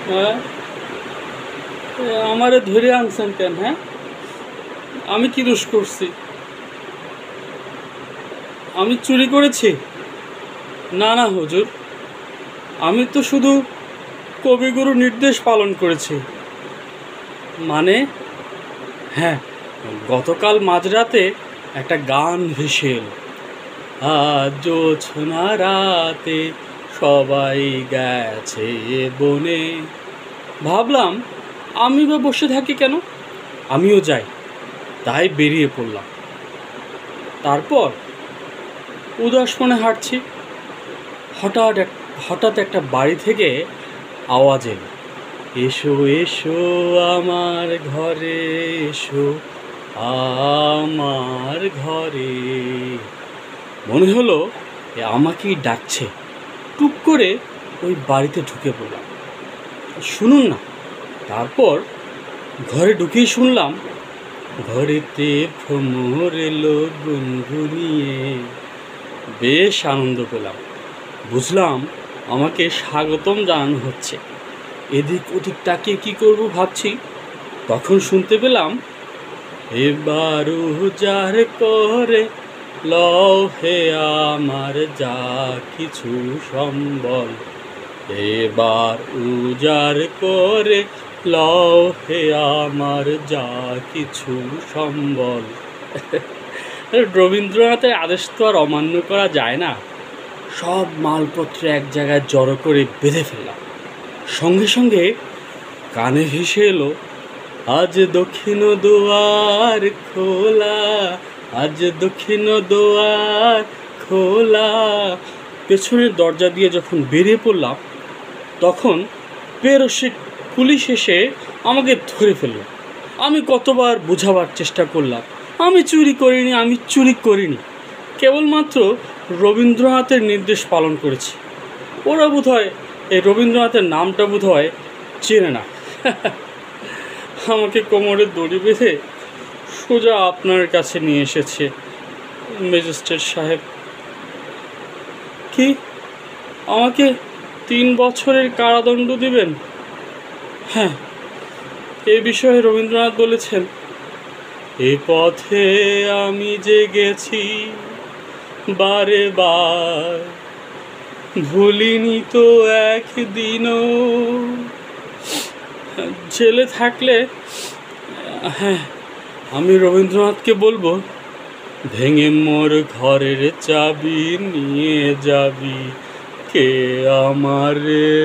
হ্যাঁ, আমারে ধরে আনছেন কেন? হ্যাঁ, আমি কি দোষ করছি? আমি চুরি করেছি? না না হুজুর, আমি তো শুধু কবিগুরু নির্দেশ পালন করেছি। মানে, হ্যাঁ, গতকাল মাঝরাতে একটা গান ভেসে এলো। আজ জোছনা রাতে সবাই গেছে বনে। ভাবলাম আমি বা বসে থাকি কেন, আমিও যাই। তাই বেরিয়ে পড়লাম। তারপর উদাস মনে হাঁটছি। হঠাৎ একটা বাড়ি থেকে আওয়াজ এলো, এসো এসো আমার ঘরে, এসো আমার ঘরে। মনে হলো আমাকেই ডাকছে। টুক করে ওই বাড়িতে ঢুকে পড়লাম। শুনুন না। তারপর ঘরে ঢুকেই শুনলাম, ঘরেতে ভ্রমর এলো গুনগুনিয়ে। বেশ আনন্দ পেলাম। বুঝলাম আমাকে স্বাগতম জানানো হচ্ছে। এদিক ওদিক তাকিয়ে কী করবো ভাবছি, তখন শুনতে পেলাম, এবার উজার করে লও হে আমার যা কিছু সম্বল। এবার উজার করে লও হে আমার যা কিছু সম্বল। রবীন্দ্রনাথের আদেশ তো আর অমান্য করা যায় না। সব মালপত্র এক জায়গায় জড়ো করে বেঁধে ফেললাম। সঙ্গে সঙ্গে কানে ভেসে এলো, আজ দক্ষিণ দুয়ার খোলা, আজ দক্ষিণ দুয়ার খোলা। পেছনের দরজা দিয়ে যখন বেরিয়ে পড়লাম, তখন পেরোসিক পুলিশ এসে আমাকে ধরে ফেলল। আমি কতবার বোঝাবার চেষ্টা করলাম, আমি চুরি করিনি, কেবলমাত্র রবীন্দ্রনাথের নির্দেশ পালন করেছি। ওরা বোধহয় এই রবীন্দ্রনাথের নামটা বোধহয় চেনে না। আমাকে কোমরে দড়ি বেঁধে সোজা আপনার কাছে নিয়ে এসেছে ম্যাজিস্ট্রেট সাহেব। কি, আমাকে 3 বছরের কারাদণ্ড দিবেন? হ্যাঁ, এই বিষয়ে রবীন্দ্রনাথ বলেছেন, এ পথে আমি যে গেছি বারে বার, ভুলিনি তো একদিনও। জেলে থাকলে, হ্যাঁ, আমি রবীন্দ্রনাথকে বলবো, ভেঙে মোর ঘরের চাবি নিয়ে যাবি কে আমারে।